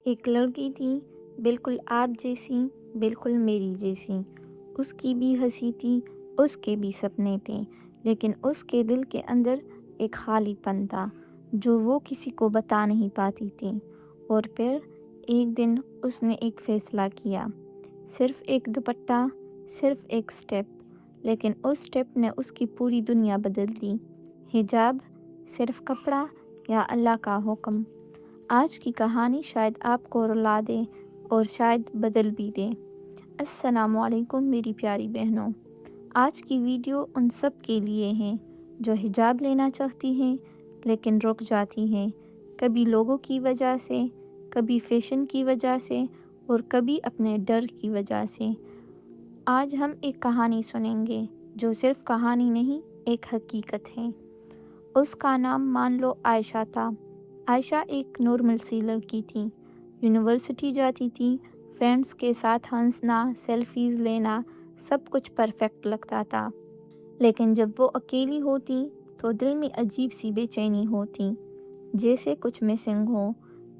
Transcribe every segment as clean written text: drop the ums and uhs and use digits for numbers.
ایک لڑکی تھی بالکل آپ جیسی، بالکل میری جیسی۔ اس کی بھی ہنسی تھی، اس کے بھی سپنے تھے، لیکن اس کے دل کے اندر ایک خالی پن تھا جو وہ کسی کو بتا نہیں پاتی تھی۔ اور پھر ایک دن اس نے ایک فیصلہ کیا، صرف ایک دوپٹہ، صرف ایک سٹیپ، لیکن اس سٹیپ نے اس کی پوری دنیا بدل دی۔ حجاب صرف کپڑا یا اللہ کا حکم؟ آج کی کہانی شاید آپ کو رلا دے اور شاید بدل بھی دے۔ السلام علیکم میری پیاری بہنوں، آج کی ویڈیو ان سب کے لیے ہیں جو حجاب لینا چاہتی ہیں لیکن رک جاتی ہیں، کبھی لوگوں کی وجہ سے، کبھی فیشن کی وجہ سے، اور کبھی اپنے ڈر کی وجہ سے۔ آج ہم ایک کہانی سنیں گے جو صرف کہانی نہیں، ایک حقیقت ہے۔ اس کا نام مان لو عائشہ تھا۔ عائشہ ایک نارمل سی لڑکی تھی، یونیورسٹی جاتی تھی، فرینڈس کے ساتھ ہنسنا، سیلفیز لینا، سب کچھ پرفیکٹ لگتا تھا۔ لیکن جب وہ اکیلی ہوتی تو دل میں عجیب سی بے چینی ہوتی، جیسے کچھ مسنگ ہو۔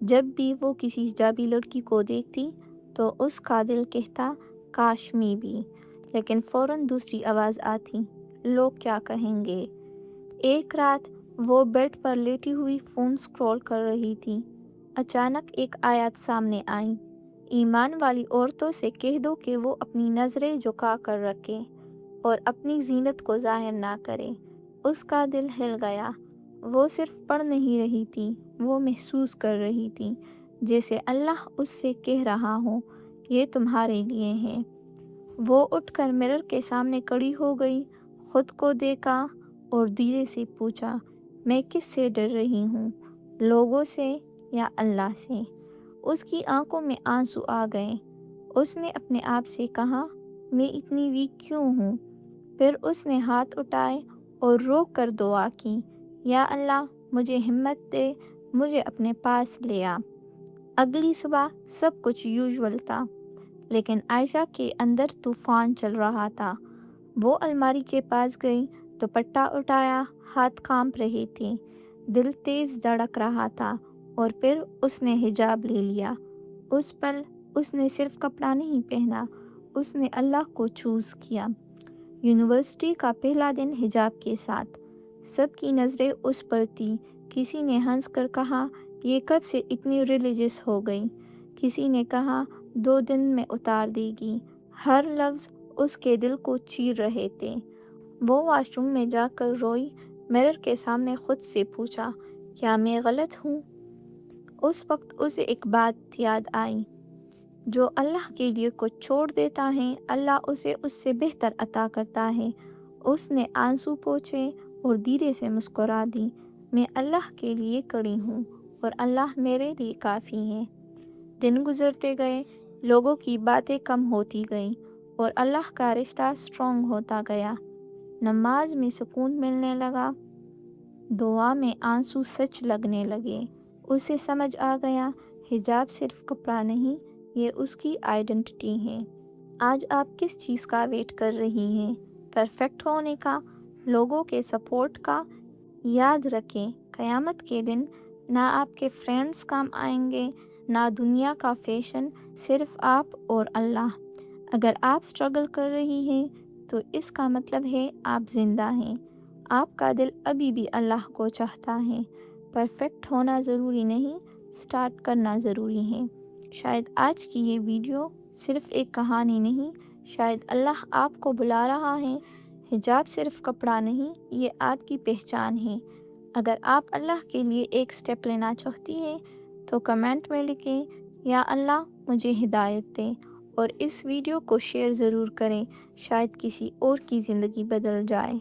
جب بھی وہ کسی حجابی لڑکی کو دیکھتی تو اس کا دل کہتا کاش میں بھی، لیکن فوراً دوسری آواز آتی، لوگ کیا کہیں گے۔ ایک رات وہ بیڈ پر لیٹی ہوئی فون سکرول کر رہی تھی، اچانک ایک آیت سامنے آئی، ایمان والی عورتوں سے کہہ دو کہ وہ اپنی نظریں جھکا کر رکھے اور اپنی زینت کو ظاہر نہ کرے۔ اس کا دل ہل گیا۔ وہ صرف پڑھ نہیں رہی تھی، وہ محسوس کر رہی تھی، جیسے اللہ اس سے کہہ رہا ہو یہ تمہارے لیے ہے۔ وہ اٹھ کر مرر کے سامنے کھڑی ہو گئی، خود کو دیکھا اور دھیرے سے پوچھا، میں کس سے ڈر رہی ہوں، لوگوں سے یا اللہ سے؟ اس کی آنکھوں میں آنسو آ گئے۔ اس نے اپنے آپ سے کہا، میں اتنی ویک کیوں ہوں؟ پھر اس نے ہاتھ اٹھائے اور رو کر دعا کی، یا اللہ مجھے ہمت دے، مجھے اپنے پاس لے آ۔ اگلی صبح سب کچھ یوزول تھا، لیکن عائشہ کے اندر طوفان چل رہا تھا۔ وہ الماری کے پاس گئی، دوپٹہ اٹھایا، ہاتھ کانپ رہے تھے، دل تیز دھڑک رہا تھا، اور پھر اس نے حجاب لے لیا۔ اس پل اس نے صرف کپڑا نہیں پہنا، اس نے اللہ کو چوز کیا۔ یونیورسٹی کا پہلا دن حجاب کے ساتھ، سب کی نظریں اس پر تھی۔ کسی نے ہنس کر کہا، یہ کب سے اتنی ریلیجس ہو گئی؟ کسی نے کہا 2 دن میں اتار دے گی۔ ہر لفظ اس کے دل کو چیر رہے تھے۔ وہ واش روم میں جا کر روئی، مرر کے سامنے خود سے پوچھا، کیا میں غلط ہوں؟ اس وقت اسے ایک بات یاد آئی، جو اللہ کے لیے کچھ چھوڑ دیتا ہے اللہ اسے اس سے بہتر عطا کرتا ہے۔ اس نے آنسو پوچھے اور دھیرے سے مسکرا دی، میں اللہ کے لیے کھڑی ہوں اور اللہ میرے لیے کافی ہے۔ دن گزرتے گئے، لوگوں کی باتیں کم ہوتی گئیں اور اللہ کا رشتہ اسٹرانگ ہوتا گیا۔ نماز میں سکون ملنے لگا، دعا میں آنسو سچ لگنے لگے۔ اسے سمجھ آ گیا، حجاب صرف کپڑا نہیں، یہ اس کی آئیڈینٹی ہے۔ آج آپ کس چیز کا ویٹ کر رہی ہیں؟ پرفیکٹ ہونے کا، لوگوں کے سپورٹ کا؟ یاد رکھیں، قیامت کے دن نہ آپ کے فرینڈز کام آئیں گے، نہ دنیا کا فیشن، صرف آپ اور اللہ۔ اگر آپ اسٹرگل کر رہی ہیں تو اس کا مطلب ہے آپ زندہ ہیں، آپ کا دل ابھی بھی اللہ کو چاہتا ہے۔ پرفیکٹ ہونا ضروری نہیں، سٹارٹ کرنا ضروری ہے۔ شاید آج کی یہ ویڈیو صرف ایک کہانی نہیں، شاید اللہ آپ کو بلا رہا ہے۔ حجاب صرف کپڑا نہیں، یہ آپ کی پہچان ہے۔ اگر آپ اللہ کے لیے ایک سٹیپ لینا چاہتی ہیں تو کمنٹ میں لکھیں، یا اللہ مجھے ہدایت دے، اور اس ویڈیو کو شیئر ضرور کریں، شاید کسی اور کی زندگی بدل جائے۔